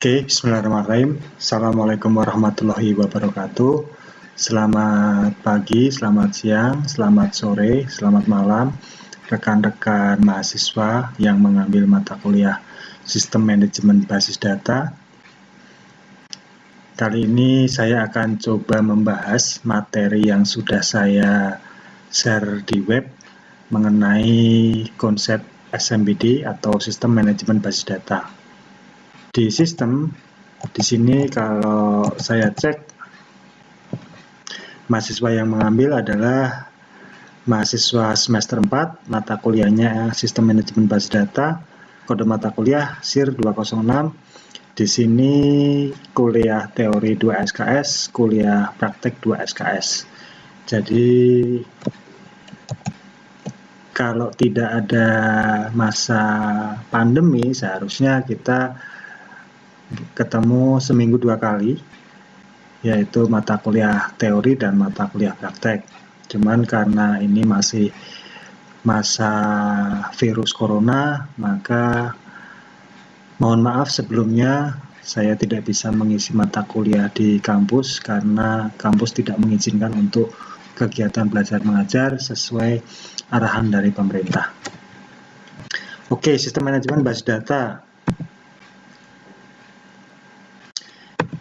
Oke, bismillahirrahmanirrahim. Assalamualaikum warahmatullahi wabarakatuh. Selamat pagi, selamat siang, selamat sore, selamat malam, rekan-rekan mahasiswa yang mengambil mata kuliah Sistem Manajemen Basis Data. Kali ini saya akan coba membahas materi yang sudah saya share di web mengenai konsep SMBD atau Sistem Manajemen Basis Data. Di sistem, di sini kalau saya cek, mahasiswa yang mengambil adalah mahasiswa semester 4, mata kuliahnya Sistem Manajemen Basis Data, kode mata kuliah SIR 206. Di sini kuliah teori 2 SKS, kuliah praktek 2 SKS. Jadi kalau tidak ada masa pandemi, seharusnya kita ketemu seminggu 2 kali, yaitu mata kuliah teori dan mata kuliah praktek. Cuman karena ini masih masa virus corona, maka mohon maaf sebelumnya saya tidak bisa mengisi mata kuliah di kampus karena kampus tidak mengizinkan untuk kegiatan belajar mengajar sesuai arahan dari pemerintah. Oke, sistem manajemen basis data.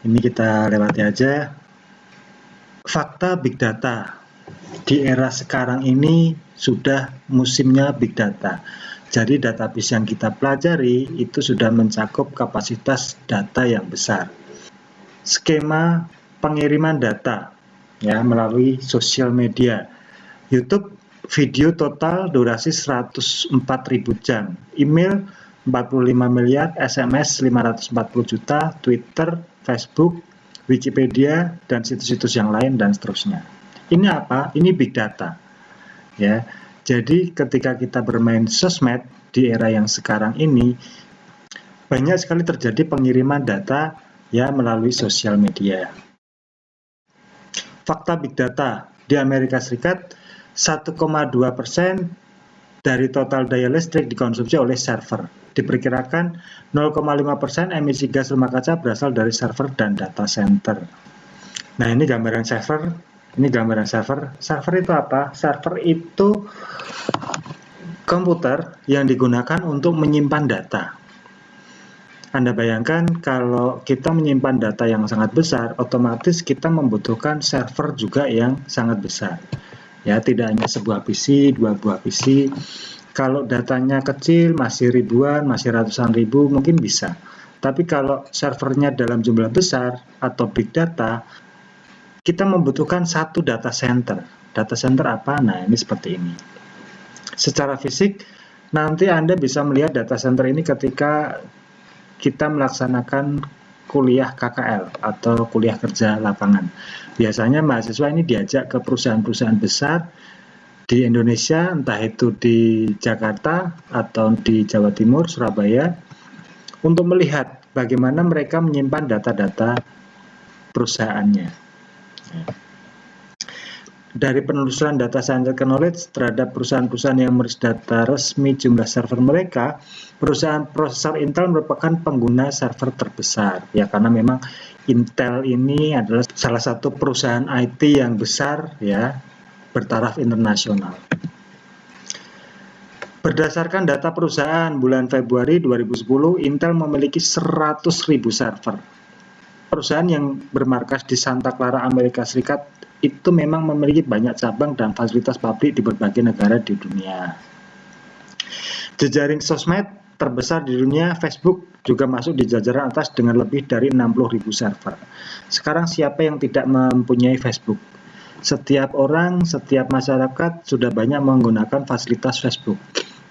Ini kita lewati aja. Fakta Big Data. Di era sekarang ini sudah musimnya Big Data. Jadi database yang kita pelajari itu sudah mencakup kapasitas data yang besar. Skema pengiriman data ya melalui sosial media. YouTube video total durasi 104.000 jam. Email 45 miliar, SMS 540 juta, Twitter, Facebook, Wikipedia, dan situs-situs yang lain, dan seterusnya. Ini apa? Ini big data. Ya, jadi ketika kita bermain sosmed di era yang sekarang ini, banyak sekali terjadi pengiriman data ya melalui sosial media. Fakta big data di Amerika Serikat, 1,2% dari total daya listrik dikonsumsi oleh server. Diperkirakan 0,5% emisi gas rumah kaca berasal dari server dan data center. Nah, ini gambaran server. Ini gambaran server. Server itu apa? Server itu komputer yang digunakan untuk menyimpan data. Anda bayangkan kalau kita menyimpan data yang sangat besar, otomatis kita membutuhkan server juga yang sangat besar. Ya, tidak hanya sebuah PC, 2 buah PC. Kalau datanya kecil, masih ribuan, masih ratusan ribu, mungkin bisa. Tapi kalau servernya dalam jumlah besar atau big data, kita membutuhkan satu data center. Data center apa? Nah, ini seperti ini. Secara fisik, nanti Anda bisa melihat data center ini ketika kita melaksanakan kuliah KKL atau kuliah kerja lapangan. Biasanya mahasiswa ini diajak ke perusahaan-perusahaan besar di Indonesia, entah itu di Jakarta atau di Jawa Timur, Surabaya, untuk melihat bagaimana mereka menyimpan data-data perusahaannya. Dari penelusuran data scientific knowledge terhadap perusahaan-perusahaan yang merilis data resmi jumlah server mereka, perusahaan prosesor Intel merupakan pengguna server terbesar. Ya, karena memang Intel ini adalah salah satu perusahaan IT yang besar ya, bertaraf internasional. Berdasarkan data perusahaan bulan Februari 2010, Intel memiliki 100.000 server. Perusahaan yang bermarkas di Santa Clara, Amerika Serikat itu memang memiliki banyak cabang dan fasilitas pabrik di berbagai negara di dunia. Jejaring sosmed terbesar di dunia, Facebook, juga masuk di jajaran atas dengan lebih dari 60.000 server. Sekarang siapa yang tidak mempunyai Facebook? Setiap orang, setiap masyarakat sudah banyak menggunakan fasilitas Facebook.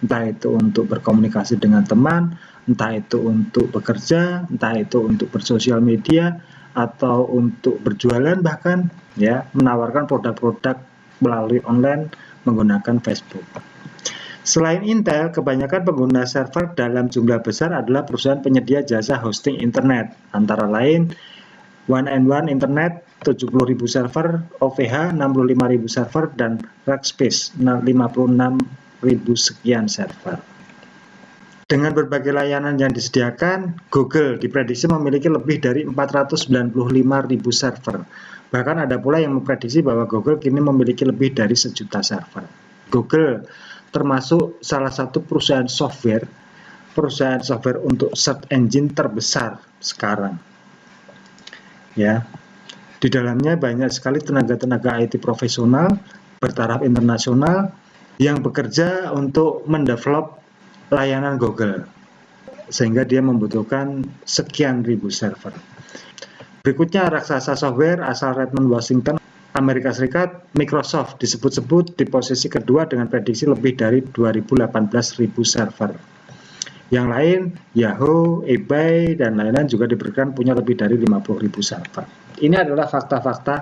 Entah itu untuk berkomunikasi dengan teman, entah itu untuk bekerja, entah itu untuk bersosial media, atau untuk berjualan bahkan, ya, menawarkan produk-produk melalui online menggunakan Facebook. Selain Intel, kebanyakan pengguna server dalam jumlah besar adalah perusahaan penyedia jasa hosting internet, antara lain One and One Internet 70.000 server, OVH 65.000 server, dan Rackspace 56.000 sekian server. Dengan berbagai layanan yang disediakan, Google diprediksi memiliki lebih dari 495.000 server. Bahkan ada pula yang memprediksi bahwa Google kini memiliki lebih dari 1.000.000 server. Google termasuk salah satu perusahaan software untuk search engine terbesar sekarang. Ya, di dalamnya banyak sekali tenaga-tenaga IT profesional bertaraf internasional yang bekerja untuk mendevelop layanan Google, sehingga dia membutuhkan sekian ribu server. Berikutnya, raksasa software asal Redmond, Washington, Amerika Serikat, Microsoft disebut-sebut di posisi kedua dengan prediksi lebih dari 2018.000 server. Yang lain, Yahoo, eBay, dan lain-lain juga diperkirakan punya lebih dari 50.000 server. Ini adalah fakta-fakta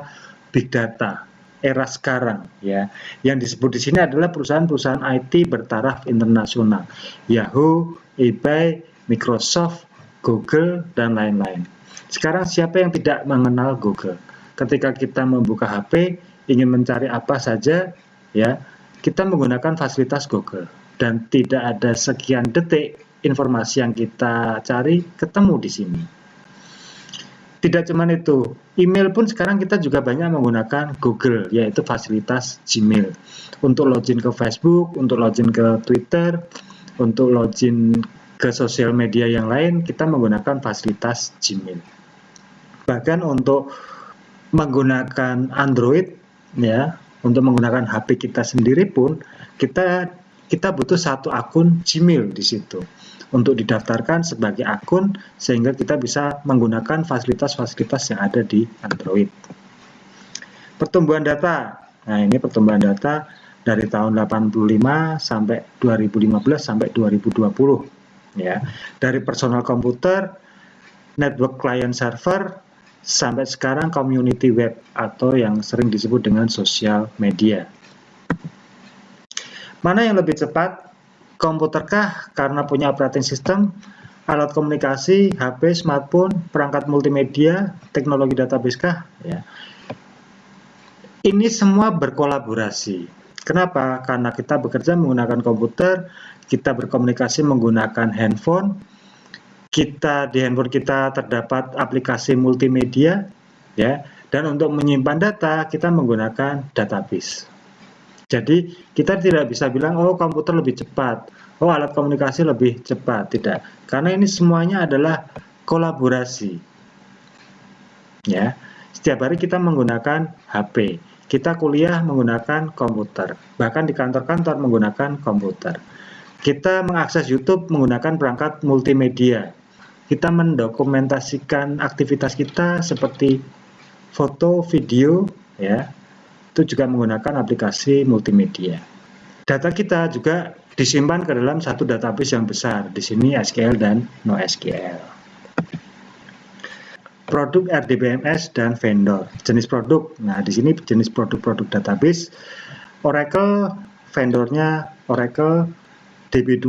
big data era sekarang, ya. Yang disebut di sini adalah perusahaan-perusahaan IT bertaraf internasional, Yahoo, eBay, Microsoft, Google, dan lain-lain. Sekarang siapa yang tidak mengenal Google? Ketika kita membuka HP, ingin mencari apa saja, ya, kita menggunakan fasilitas Google, dan tidak ada sekian detik informasi yang kita cari ketemu di sini. Tidak cuma itu, email pun sekarang kita juga banyak menggunakan Google, yaitu fasilitas Gmail. Untuk login ke Facebook, untuk login ke Twitter, untuk login ke sosial media yang lain, kita menggunakan fasilitas Gmail. Bahkan untuk menggunakan Android, ya, untuk menggunakan HP kita sendiri pun, kita butuh satu akun Gmail di situ untuk didaftarkan sebagai akun, sehingga kita bisa menggunakan fasilitas-fasilitas yang ada di Android. Pertumbuhan data. Nah, ini pertumbuhan data dari tahun 85 sampai 2015 sampai 2020, ya. Dari personal komputer, network client server, sampai sekarang community web atau yang sering disebut dengan sosial media. Mana yang lebih cepat? Komputerkah karena punya operating system, alat komunikasi, HP, smartphone, perangkat multimedia, teknologi database kah? Ya. Ini semua berkolaborasi. Kenapa? Karena kita bekerja menggunakan komputer, kita berkomunikasi menggunakan handphone, di handphone kita terdapat aplikasi multimedia, ya, dan untuk menyimpan data kita menggunakan database. Jadi kita tidak bisa bilang, oh komputer lebih cepat, oh alat komunikasi lebih cepat, tidak. Karena ini semuanya adalah kolaborasi. Ya, setiap hari kita menggunakan HP, kita kuliah menggunakan komputer, bahkan di kantor-kantor menggunakan komputer. Kita mengakses YouTube menggunakan perangkat multimedia. Kita mendokumentasikan aktivitas kita seperti foto, video, ya. Itu juga menggunakan aplikasi multimedia. Data kita juga disimpan ke dalam satu database yang besar. Di sini SQL dan NoSQL. Produk RDBMS dan vendor. Jenis produk. Nah, di sini jenis produk-produk database. Oracle, vendornya Oracle. DB2,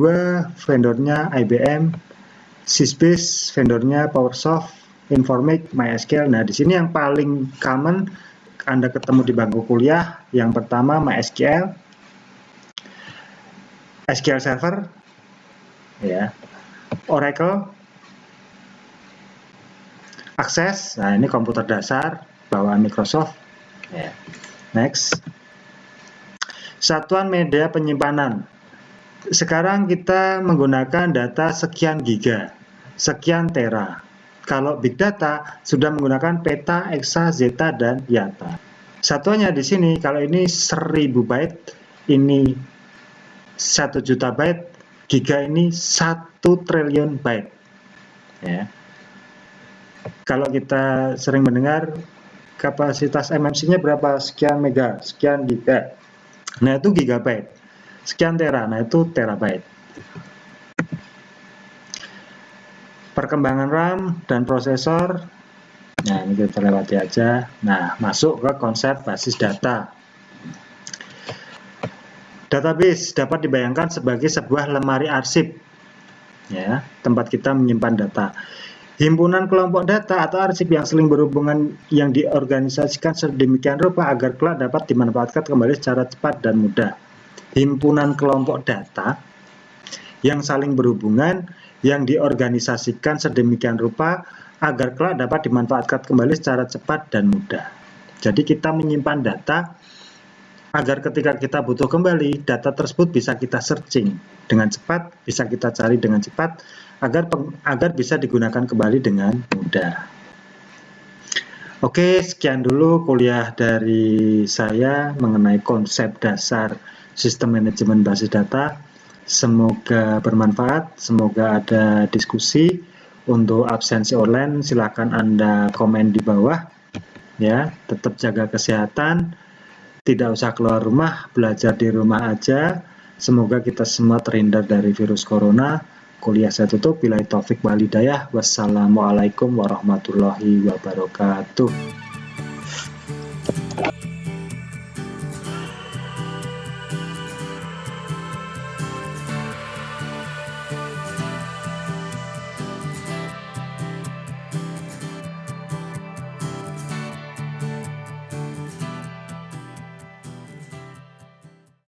vendornya IBM. Sysbase, vendornya PowerSoft. Informix, MySQL. Nah, di sini yang paling common Anda ketemu di bangku kuliah, yang pertama MySQL, SQL Server, ya, Oracle, Access. Nah, ini komputer dasar bawaan Microsoft. Ya. Next, satuan media penyimpanan. Sekarang kita menggunakan data sekian giga, sekian tera. Kalau big data sudah menggunakan peta, exa, zeta, dan yata. Satuannya di sini, kalau ini 1000 byte, ini 1 juta byte, giga ini 1 triliun byte. Ya. Kalau kita sering mendengar kapasitas MMC-nya berapa, sekian mega, sekian giga. Nah, itu gigabyte. Sekian tera, nah itu terabyte. Perkembangan RAM dan prosesor. Nah, ini kita lewati aja. Nah, masuk ke konsep basis data. Database dapat dibayangkan sebagai sebuah lemari arsip, ya, tempat kita menyimpan data. Himpunan kelompok data atau arsip yang saling berhubungan yang diorganisasikan sedemikian rupa agar kelak dapat dimanfaatkan kembali secara cepat dan mudah. Himpunan kelompok data yang saling berhubungan, yang diorganisasikan sedemikian rupa agar kelak dapat dimanfaatkan kembali secara cepat dan mudah. Jadi kita menyimpan data agar ketika kita butuh kembali, data tersebut bisa kita searching dengan cepat, bisa kita cari dengan cepat, agar bisa digunakan kembali dengan mudah. Oke, sekian dulu kuliah dari saya mengenai konsep dasar sistem manajemen basis data. Semoga bermanfaat, semoga ada diskusi. Untuk absensi online, silakan Anda komen di bawah. Ya, tetap jaga kesehatan, tidak usah keluar rumah, belajar di rumah aja. Semoga kita semua terhindar dari virus corona. Kuliah saya tutup. Billahi taufik wal hidayah. Wassalamualaikum warahmatullahi wabarakatuh.